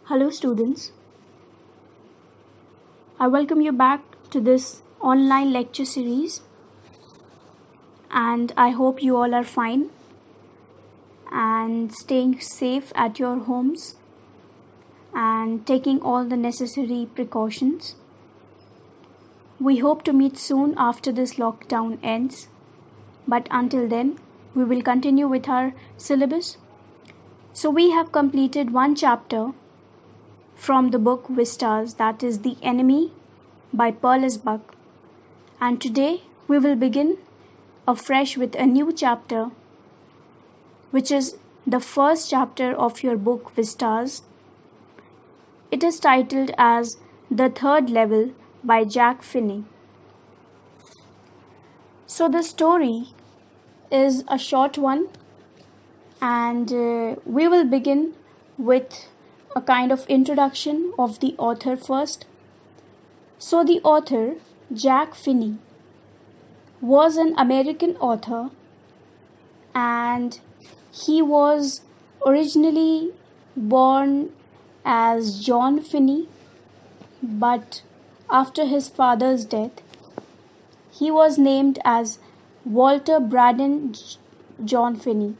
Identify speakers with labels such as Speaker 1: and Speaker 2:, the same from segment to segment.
Speaker 1: Hello, students. I welcome you back to this online lecture series, and I hope you all are fine and staying safe at your homes and taking all the necessary precautions. We hope to meet soon after this lockdown ends, but until then, we will continue with our syllabus. So, we have completed one chapter from the book Vistas, that is The Enemy by Perlis Buck, and today we will begin afresh with a new chapter, which is the first chapter of your book Vistas. It is titled as The Third Level by Jack Finney. So the story is a short one, and we will begin with a kind of introduction of the author first. So the author, Jack Finney, was an American author, and he was originally born as John Finney, but after his father's death, he was named as Walter Braden John Finney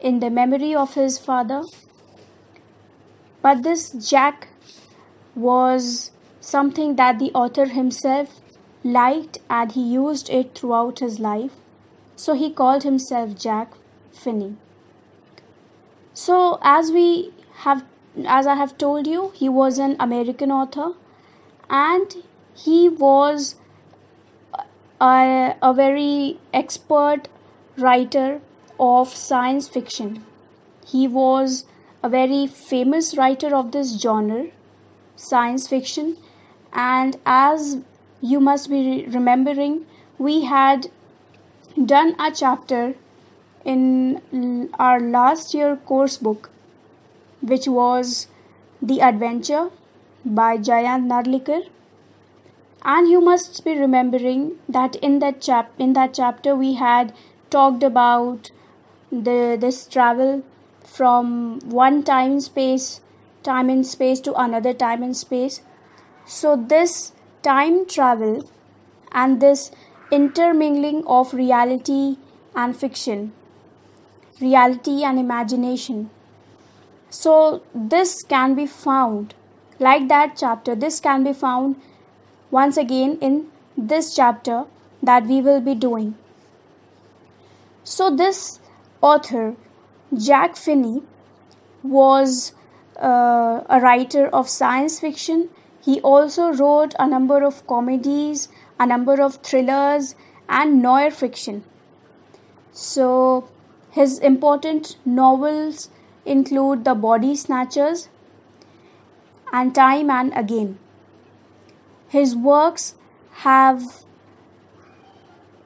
Speaker 1: in the memory of his father. But this Jack was something that the author himself liked, and he used it throughout his life. So he called himself Jack Finney. So as I have told you, he was an American author, and he was a very expert writer of science fiction. He was a very famous writer of this genre, science fiction, and as you must be remembering, we had done a chapter in our last year course book, which was The Adventure by Jayant Narlikar. And you must be remembering that in that chapter we had talked about this travel from one time and space to another time and space. So this time travel and this intermingling of reality and fiction, reality and imagination. So this can be found, like that chapter, this can be found once again in this chapter that we will be doing. So this author, Jack Finney, was a writer of science fiction. He also wrote a number of comedies, a number of thrillers, and noir fiction. So his important novels include The Body Snatchers and Time and Again. His works have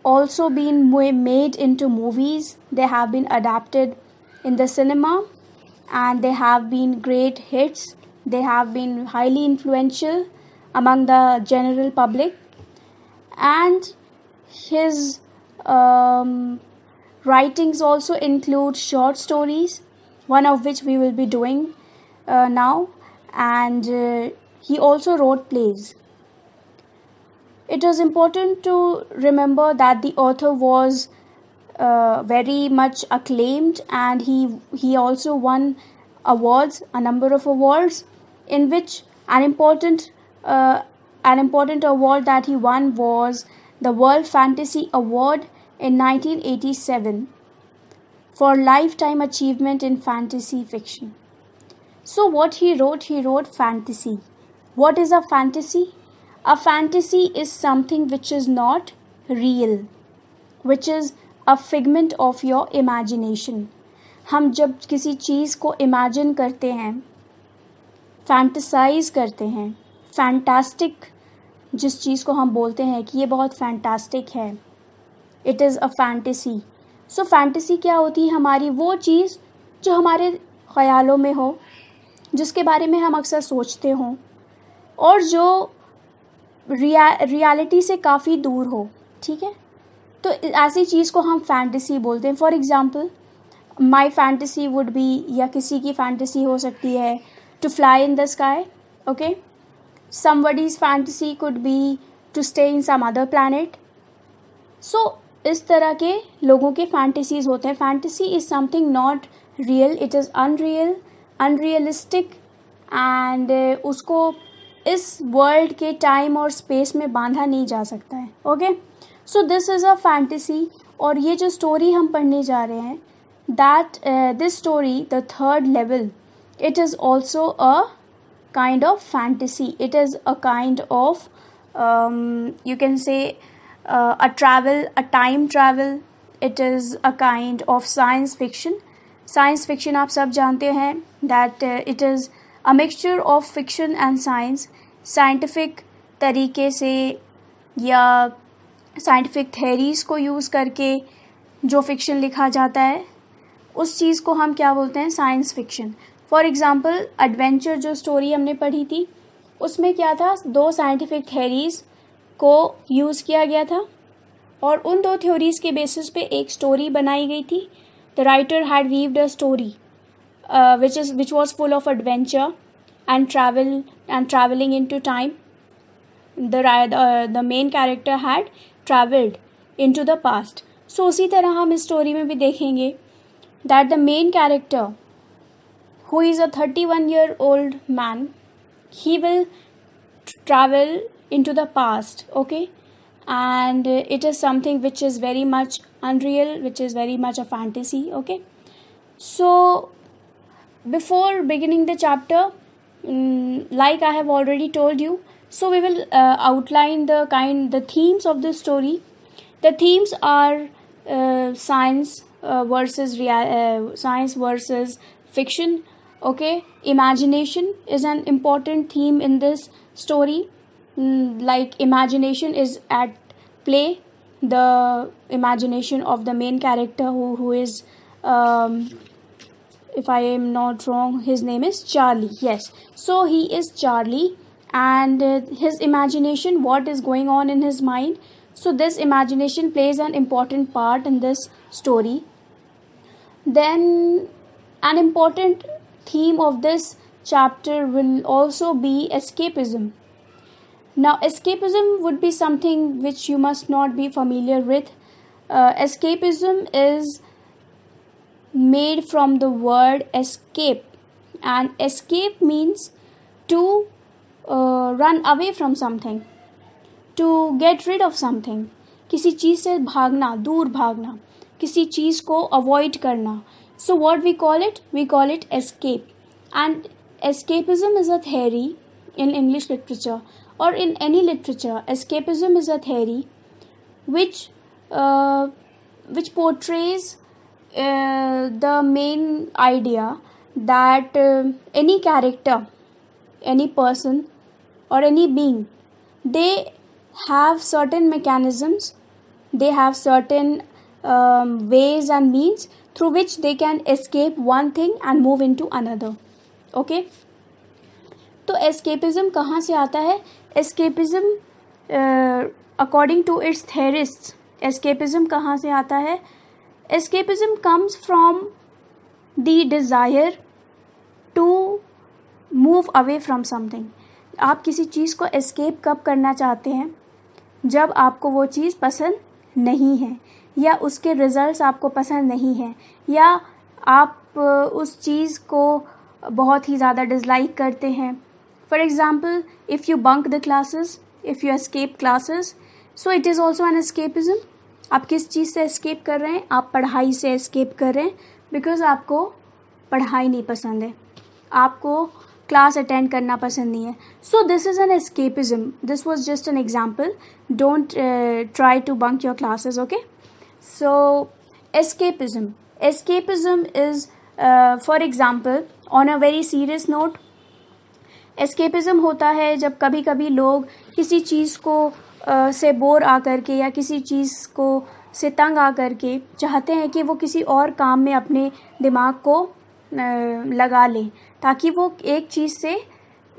Speaker 1: also been made into movies. They have been adapted in the cinema, and they have been great hits. They have been highly influential among the general public. And his writings also include short stories, one of which we will be doing now, and he also wrote plays. It is important to remember that the author was very much acclaimed, and he also won awards, a number of awards, in which an important award that he won was the World Fantasy Award in 1987 for lifetime achievement in fantasy fiction. So what he wrote fantasy. What is a fantasy? A fantasy is something which is not real, which is a figment of your imagination. हम जब किसी चीज़ को imagine करते हैं, fantasize करते हैं, fantastic जिस चीज़ को हम बोलते हैं कि ये बहुत fantastic है, it is a fantasy. So fantasy क्या होती है? हमारी वो चीज़ जो हमारे ख्यालों में हो, जिसके बारे में हम अक्सर सोचते हों, और जो रियलिटी से काफ़ी दूर हो. ठीक है, तो ऐसी चीज़ को हम फैंटेसी बोलते हैं. For example, my fantasy would be, या किसी की फैंटेसी हो सकती है to fly in the sky. Okay, somebody's fantasy could be to stay in some other planet. So इस तरह के लोगों के फैंटेसीज होते हैं. Fantasy is something not real, it is unreal, unrealistic, and उसको इस वर्ल्ड के टाइम और स्पेस में बांधा नहीं जा सकता है. Okay, so this is a fantasy. और ये जो स्टोरी हम पढ़ने जा रहे हैं, that this story, the third level, it is also a kind of fantasy. It is a kind of you can say a travel, a time travel. It is a kind of science fiction. Science fiction आप सब जानते हैं that it is a mixture of fiction and science. Scientific तरीके से या scientific theories को use करके जो fiction लिखा जाता है, उस चीज़ को हम क्या बोलते हैं? Science fiction. For example adventure जो स्टोरी हमने पढ़ी थी, उसमें क्या था? 2 साइंटिफिक थ्योरीज़ को यूज़ किया गया था और उन 2 थ्योरीज़ के बेसिस पे एक स्टोरी बनाई गई थी. The writer had weaved a story which was full of adventure and traveling into time. The main character had traveled into the past. So उसी तरह हम इस स्टोरी में भी देखेंगे that the main character, who is a 31-year-old man, he will travel into the past. Okay, and it is something which is very much unreal, which is very much a fantasy. Okay, so before beginning the chapter, like I have already told you, so we will outline the themes of the story. The themes are science versus fiction. Okay, imagination is an important theme in this story. Like imagination is at play. The imagination of the main character who is if I am not wrong, his name is Charlie. Yes, so he is Charlie, and his imagination, what is going on in his mind. So this imagination plays an important part in this story. Then an important theme of this chapter will also be escapism. Now escapism would be something which you must not be familiar with. Escapism is made from the word escape, and escape means to run away from something, to get rid of something. किसी चीज़ से भागना, दूर भागना, किसी चीज़ को avoid करना. So what we call it? We call it escape. And escapism is a theory in English literature or in any literature. Escapism is a theory which portrays the main idea that any character, any person or any being, they have certain mechanisms, they have certain ways and means through which they can escape one thing and move into another. Okay, तो escapism कहाँ से आता है? Escapism according to its theorists, escapism कहाँ से आता है? Escapism comes from the desire to move away from something. आप किसी चीज़ को escape कब करना चाहते हैं? जब आपको वो चीज़ पसंद नहीं है, या उसके रिजल्ट्स आपको पसंद नहीं है, या आप उस चीज़ को बहुत ही ज़्यादा डिसलाइक करते हैं. For example, if you bunk the classes, if you escape classes, so it is also an escapism. आप किस चीज़ से एस्केप कर रहे हैं? आप पढ़ाई से एस्केप कर रहे हैं, बिकॉज आपको पढ़ाई नहीं पसंद है, आपको क्लास अटेंड करना पसंद नहीं है. So this is an escapism. This was just an example. Don't try to bunk your classes. Okay, so escapism is for example, on a very serious note, escapism होता है जब कभी कभी लोग किसी चीज़ को से बोर आकर के या किसी चीज़ को से तंग आकर के चाहते हैं कि वो किसी और काम में अपने दिमाग को लगा लें, ताकि वो एक चीज़ से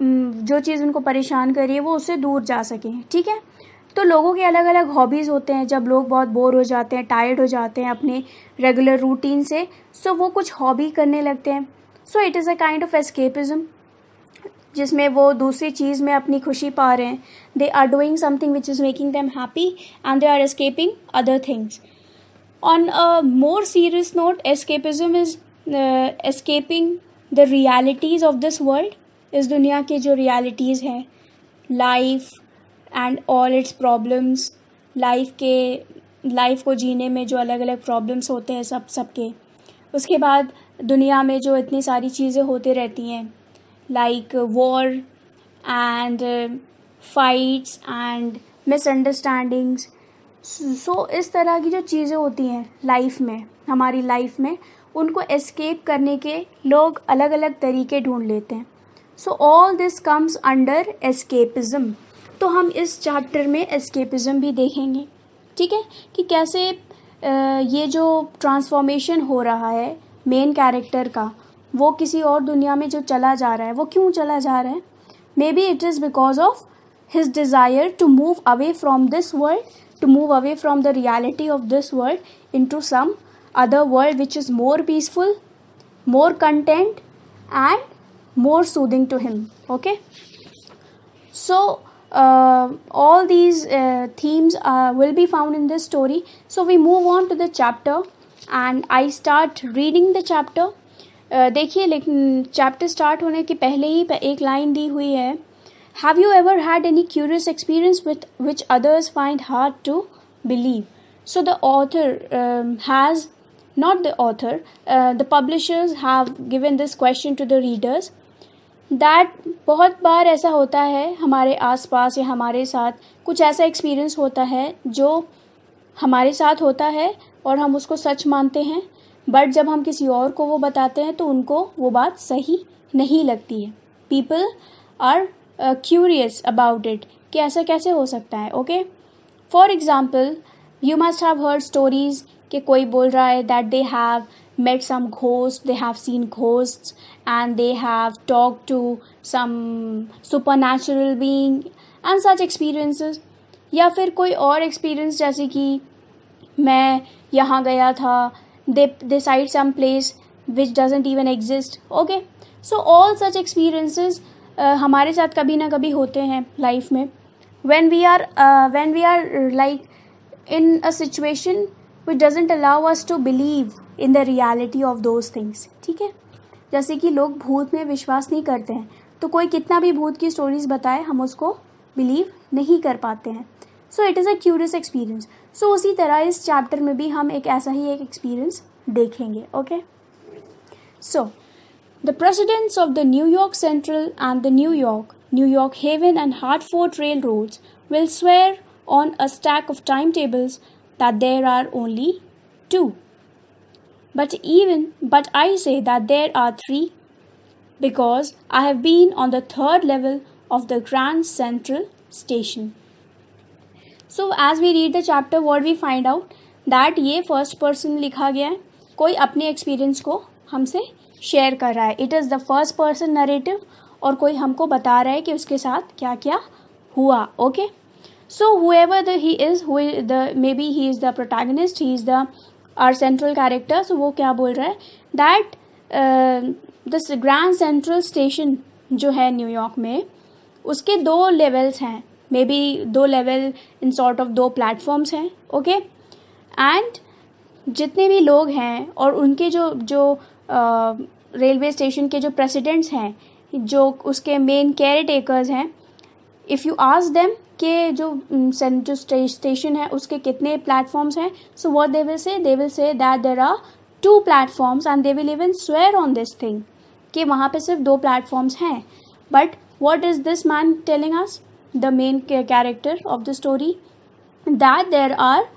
Speaker 1: जो चीज़ उनको परेशान कर रही है वो उससे दूर जा सकें. ठीक है, तो लोगों के अलग अलग हॉबीज़ होते हैं. जब लोग बहुत बोर हो जाते हैं, टायर्ड हो जाते हैं अपने रेगुलर रूटीन से, सो वो कुछ हॉबी करने लगते हैं. So it is a kind of escapism. जिसमें वो दूसरी चीज़ में अपनी खुशी पा रहे हैं. They are doing something which is making them happy and they are escaping other things. On a more serious note, escapism is escaping the realities of this world. इस दुनिया के जो realities हैं, life and all its problems, life को जीने में जो अलग अलग problems होते हैं सबके. उसके बाद दुनिया में जो इतनी सारी चीज़ें होती रहती हैं, like war and fights and misunderstandings. सो इस तरह की जो चीज़ें होती हैं लाइफ में, हमारी लाइफ में, उनको एस्केप करने के लोग अलग अलग तरीके ढूंढ लेते हैं. So all this comes under escapism. तो हम इस चैप्टर में एस्केपिज्म भी देखेंगे, ठीक है, कि कैसे ये जो ट्रांसफॉर्मेशन हो रहा है मेन कैरेक्टर का, वो किसी और दुनिया में जो चला जा रहा है, वो क्यों चला जा रहा है. Maybe it is because of his desire to move away from this world, to move away from the reality of this world into some other world which is more peaceful, more content and more soothing to him. Okay, so all these themes will be found in this story. So we move on to the chapter and I start reading the chapter. देखिए, लेकिन chapter start होने के पहले ही एक line दी हुई है. Have you ever had any curious experience with which others find hard to believe? So the author the publishers have given this question to the readers that बहुत बार ऐसा होता है हमारे आसपास या हमारे साथ कुछ ऐसा एक्सपीरियंस होता है जो हमारे साथ होता है और हम उसको सच मानते हैं, बट जब हम किसी और को वो बताते हैं तो उनको वो बात सही नहीं लगती है. People are curious about it कि ऐसा कैसे हो सकता है. Okay, for example you must have heard stories कि कोई बोल रहा है that they have met some ghosts, they have seen ghosts and they have talked to some supernatural being and such experiences. या फिर कोई और एक्सपीरियंस जैसे कि मैं यहाँ गया था, they cite some place which doesn't even exist. Okay, so all such experiences हमारे साथ कभी ना कभी होते हैं लाइफ में. when we are like in a situation which doesn't allow us to believe in the reality of those things. ठीक है, जैसे कि लोग भूत में विश्वास नहीं करते हैं, तो कोई कितना भी भूत की स्टोरीज बताए हम उसको बिलीव नहीं कर पाते हैं. So it is a curious experience. So उसी तरह इस चैप्टर में भी हम एक ऐसा ही एक एक्सपीरियंस देखेंगे. Okay, so the presidents of the New York Central and the New York Haven and Hartford railroads will swear on a stack of timetables that there are only 2. But I say that there are 3 because I have been on the 3rd level of the Grand Central Station. So as we read the chapter, what we find out that ये first person लिखा गया है, कोई अपने experience को हमसे share कर रहा है. It is the first person narrative और कोई हमको बता रहा है कि उसके साथ क्या क्या हुआ. Okay, so whoever he is, maybe he is the protagonist, he is the our central character. So वो क्या बोल रहा है that this Grand Central Station जो है न्यूयॉर्क में, उसके 2 लेवल्स हैं, may be 2 level in sort of 2 platforms हैं. ओके, एंड जितने भी लोग हैं और उनके जो रेलवे स्टेशन के जो प्रेसिडेंट्स हैं, जो उसके मेन केयर टेकर्स हैं, इफ़ यू आस्क देम कि जो स्टेशन है उसके कितने प्लेटफॉर्म्स हैं, so what they will say that there are 2 platforms and they will even swear on this thing कि वहाँ पे सिर्फ 2 प्लेटफॉर्म्स हैं. But what is this man telling us, the main character of the story, that there are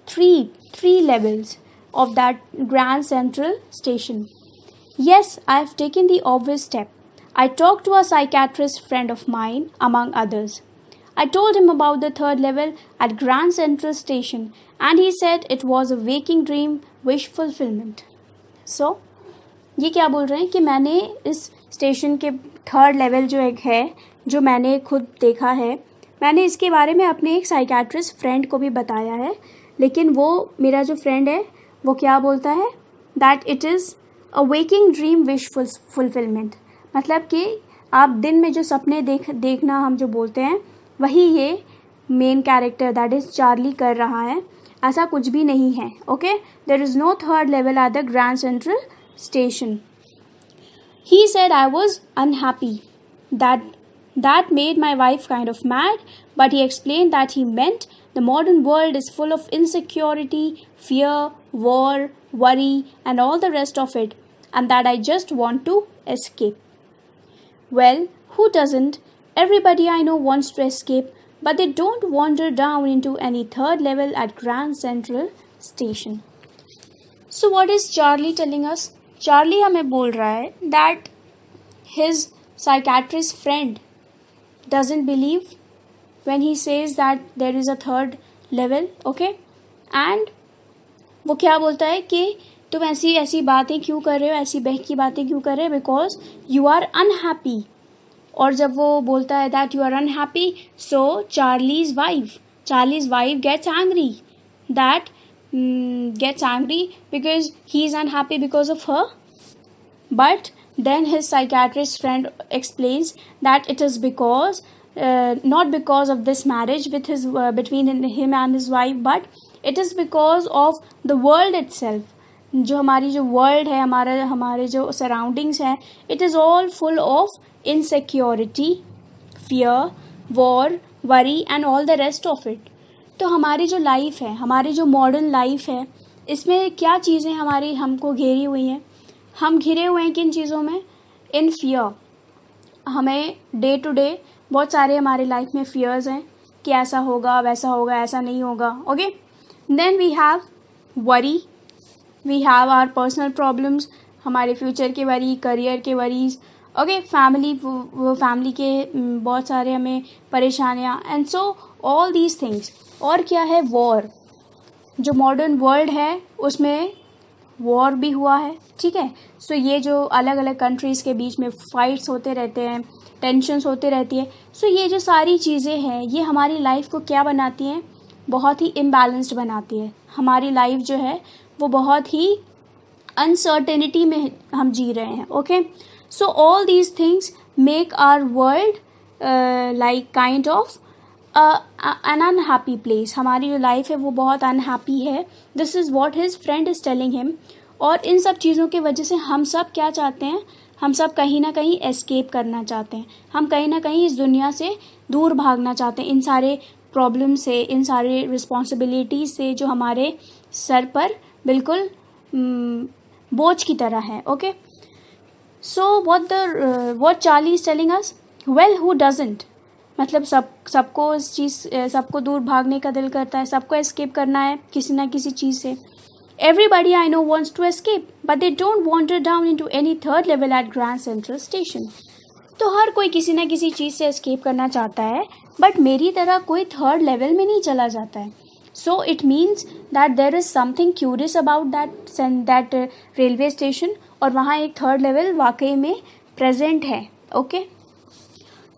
Speaker 1: 3 levels of that Grand Central Station. Yes, I have taken the obvious step. I talked to a psychiatrist friend of mine, among others. I told him about the 3rd level at Grand Central Station and he said it was a waking dream wish fulfillment. So, ये क्या बोल रहे हैं कि मैंने इस station के 3rd level जो एक है, जो मैंने खुद देखा है, मैंने इसके बारे में अपने एक साइकियाट्रिस्ट फ्रेंड को भी बताया है, लेकिन वो मेरा जो फ्रेंड है वो क्या बोलता है that it is a waking dream wish fulfilment. मतलब कि आप दिन में जो सपने देखना हम जो बोलते हैं, वही ये main character that is Charlie कर रहा है. ऐसा कुछ भी नहीं है. Okay, there is no third level at the grand central station. He said I was unhappy. That made my wife kind of mad, but he explained that he meant the modern world is full of insecurity, fear, war, worry, and all the rest of it, and that I just want to escape. Well, who doesn't? Everybody I know wants to escape, but they don't wander down into any third level at Grand Central Station. So what is Charlie telling us? Charlie हमें बोल रहा है that his psychiatrist friend doesn't believe when he says that there is a third level. Okay, and वो क्या बोलता है कि तुम ऐसी ऐसी बातें क्यों कर रहे हो, ऐसी बहक की बातें क्यों कर रहे हो, बिकॉज यू आर अनहैप्पी. और जब वो बोलता है that you are unhappy, so Charlie's wife gets angry, that gets angry because he is unhappy because of her. But then his psychiatrist friend explains that it is because not because of this marriage with his between him and his wife, but it is because of the world itself. जो हमारी जो world है, हमारे जो surroundings हैं, it is all full of insecurity, fear, war, worry and all the rest of it. तो हमारी जो लाइफ है, हमारी जो मॉडर्न लाइफ है, इसमें क्या चीज़ें हमारी हमको घेरी हुई हैं. हम घिरे हुए हैं किन चीज़ों में? इन फियर. हमें डे टू डे बहुत सारे हमारे लाइफ में फियर्स हैं कि ऐसा होगा, वैसा होगा, ऐसा नहीं होगा. Okay, then we have worry, we have our personal problems, हमारे फ्यूचर के वरी, करियर के वरीज. ओके, फैमिली के बहुत सारे हमें परेशानियाँ, and so all these things. और क्या है? वॉर. जो मॉडर्न वर्ल्ड है उसमें वॉर भी हुआ है. ठीक है, सो ये जो अलग अलग कंट्रीज़ के बीच में फाइट्स होते रहते हैं, टेंशन्स होते रहती है. सो ये जो सारी चीज़ें हैं, ये हमारी लाइफ को क्या बनाती हैं? बहुत ही इम्बैलेंस्ड बनाती है. हमारी लाइफ जो है वो बहुत ही अनसर्टेनिटी में हम जी रहे हैं. Okay, so all these things make our world like kind of an unhappy place. हमारी जो लाइफ है वो बहुत अनहैप्पी है. This is what his friend is telling him. और इन सब चीज़ों की वजह से हम सब क्या चाहते हैं? हम सब कहीं ना कहीं एस्केप करना चाहते हैं. हम कहीं ना कहीं इस दुनिया से दूर भागना चाहते हैं, इन सारे प्रॉब्लम से, इन सारे रिस्पॉन्सिबिलिटीज से जो हमारे सर पर बिल्कुल बोझ की तरह है. Okay, so what Charlie is telling us? Well, who doesn't? मतलब सबको इस चीज़, सबको दूर भागने का दिल करता है, सबको एस्केप करना है किसी ना किसी चीज़ से. Everybody I know wants to escape, but they don't wander down into any third level at Grand Central Station. तो हर कोई किसी ना किसी चीज़ से एस्केप करना चाहता है, बट मेरी तरह कोई थर्ड लेवल में नहीं चला जाता है. So it means that there is something curious about that railway station, और वहाँ एक थर्ड लेवल वाकई में प्रेजेंट है. Okay,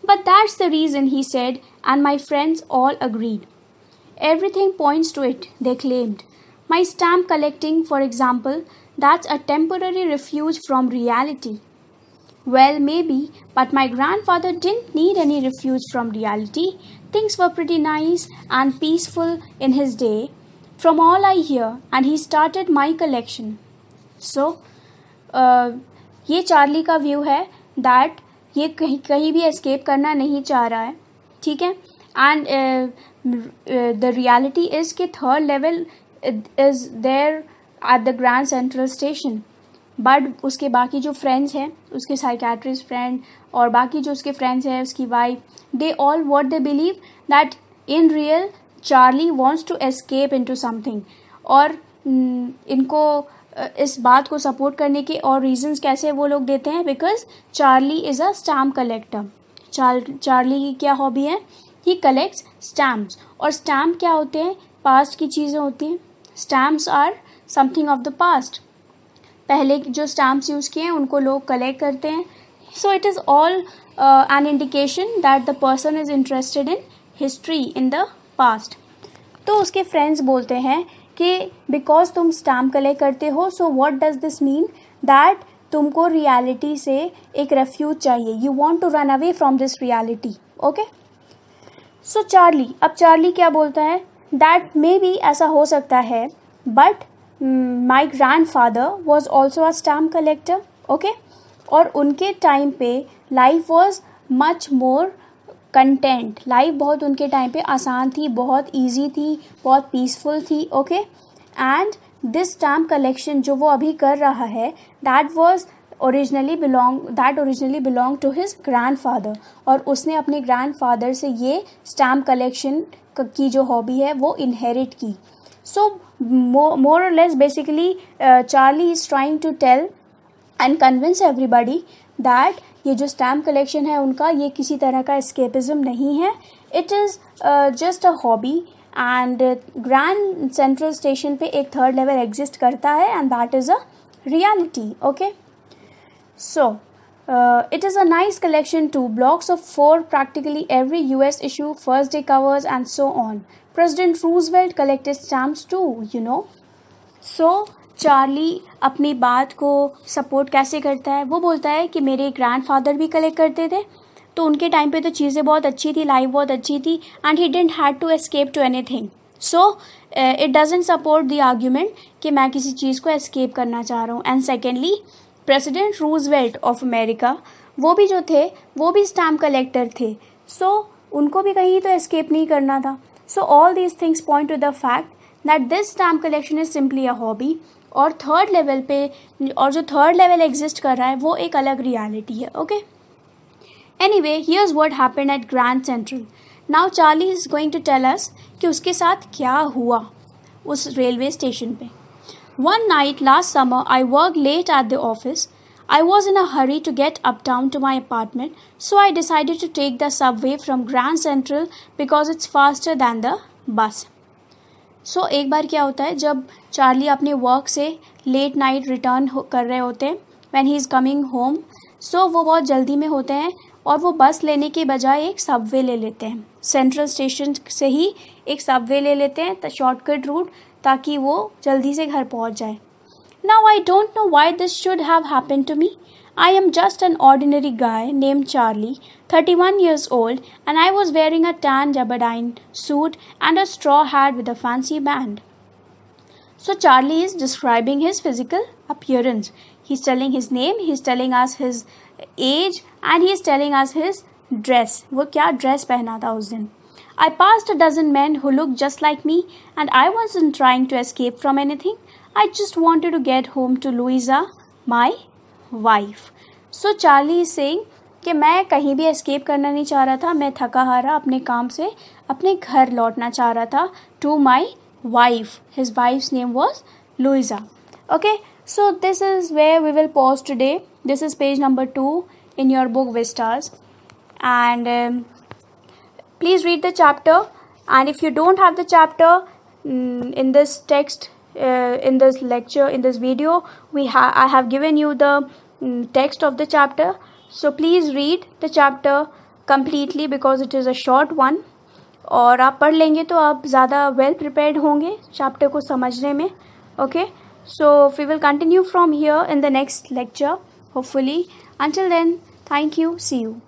Speaker 1: but that's the reason, he said, and my friends all agreed. Everything points to it, they claimed. My stamp collecting, for example, that's a temporary refuge from reality. Well, maybe, but my grandfather didn't need any refuge from reality. Things were pretty nice and peaceful in his day, from all I hear, and he started my collection. So, ये Charlie का view है that ये कहीं भी escape करना नहीं चाह रहा है. ठीक है, एंड द रियलिटी इज़ कि third level is there at the grand central station. But उसके बाकी जो फ्रेंड्स हैं, उसके साइकेट्रिस्ट फ्रेंड और बाकी जो उसके फ्रेंड्स हैं, उसकी wife, they all what they believe that in real Charlie wants to escape into something. और इनको इस बात को सपोर्ट करने के और रीजंस कैसे वो लोग देते हैं? Because Charlie is a stamp collector. Charlie की क्या हॉबी है? He collects stamps. और स्टैम्प क्या होते हैं? पास्ट की चीज़ें होती हैं. Stamps are something of the past. पहले जो स्टैम्प्स यूज़ किए हैं उनको लोग कलेक्ट करते हैं. So it is all an indication that the person is interested in history in the past. तो उसके फ्रेंड्स बोलते हैं कि बिकॉज तुम स्टैम्प कलेक्ट करते हो, so what does this mean? That तुमको रियलिटी से एक रेफ्यूज चाहिए, you want to run away from this reality. Okay, so Charlie, अब चार्ली क्या बोलता है, दैट मे बी ऐसा हो सकता है, but my grand father was also a stamp collector. Okay, और उनके टाइम पे life was much more content, life बहुत उनके टाइम पे आसान थी, बहुत ईजी थी, बहुत पीसफुल थी. Okay, and this stamp collection जो वो अभी कर रहा है, that originally belong to his grandfather, और उसने अपने ग्रैंडफादर से ये स्टैम्प कलेक्शन की जो हॉबी है वो इनहेरिट की. सो मोर और less basically Charlie is trying to tell and convince everybody that ये जो स्टैम्प कलेक्शन है उनका, ये किसी तरह का एस्केपिज्म नहीं है, it is just a hobby. And grand central station पे एक थर्ड लेवल एग्जिस्ट करता है, and that is a reality. Okay, so it is a nice collection too, blocks of 4 practically every US issue, first day covers and so on. President Roosevelt collected stamps too, you know. So Charlie अपनी बात को support कैसे करता है, वो बोलता है कि मेरे ग्रैंडफादर भी कलेक्ट करते थे, तो उनके टाइम पे तो चीज़ें बहुत अच्छी थी, लाइफ बहुत अच्छी थी, and he didn't had to escape to anything. So it doesn't support the argument कि मैं किसी चीज़ को एस्केप करना चाह रहा हूँ. And secondly, president Roosevelt of America, वो भी जो थे वो भी स्टैम्प कलेक्टर थे, सो उनको भी कहीं तो एस्केप नहीं करना था. सो all these things point two the fact that this stamp collection is simply a hobby, और थर्ड लेवल पे, और जो थर्ड लेवल एग्जिस्ट कर रहा है वो एक अलग रियलिटी है. Okay, anyway, here's what happened at grand central. Now Charlie is going to tell us कि उसके साथ क्या हुआ उस रेलवे स्टेशन पे. One night last summer, I worked late at the office. I was in a hurry to get uptown to my apartment, so I decided to take the subway from Grand Central because it's faster than the bus. So एक बार क्या होता है, जब Charlie अपने work से late night return कर रहे होते हैं, when he is coming home, so वो बहुत जल्दी में होते हैं और वो बस लेने के बजाय एक सबवे ले लेते हैं. सेंट्रल स्टेशन से ही एक सबवे ले लेते हैं, शॉर्टकट रूट, ताकि वो जल्दी से घर पहुंच जाए. Now I don't know why this should have happened to me. I am just an ordinary guy named Charlie, 31 years old, and I was wearing a tan gabardine suit and a straw hat with a fancy band. So Charlie is describing his physical appearance. He's telling his name, he's telling us his age, and he's telling us his dress. वो क्या dress पहना था उस दिन. I passed a dozen men who looked just like me, and I wasn't trying to escape from anything. I just wanted to get home to Louisa, my wife. So Charlie is saying कि मैं कहीं भी escape करना नहीं चाह रहा था, मैं थका हारा अपने काम से अपने घर लौटना चाह रहा था, to my wife. His wife's name was Louisa. Okay, so this is where we will pause today. This is page number 2 in your book Vistas, and please read the chapter. And if you don't have the chapter in this text, in this lecture, in this video, I have given you the text of the chapter. So please read the chapter completely because it is a short one. और आप पढ़ लेंगे तो आप ज़्यादा well prepared होंगे chapter को समझने में. Okay, so we will continue from here in the next lecture, hopefully. Until then, thank you. See you.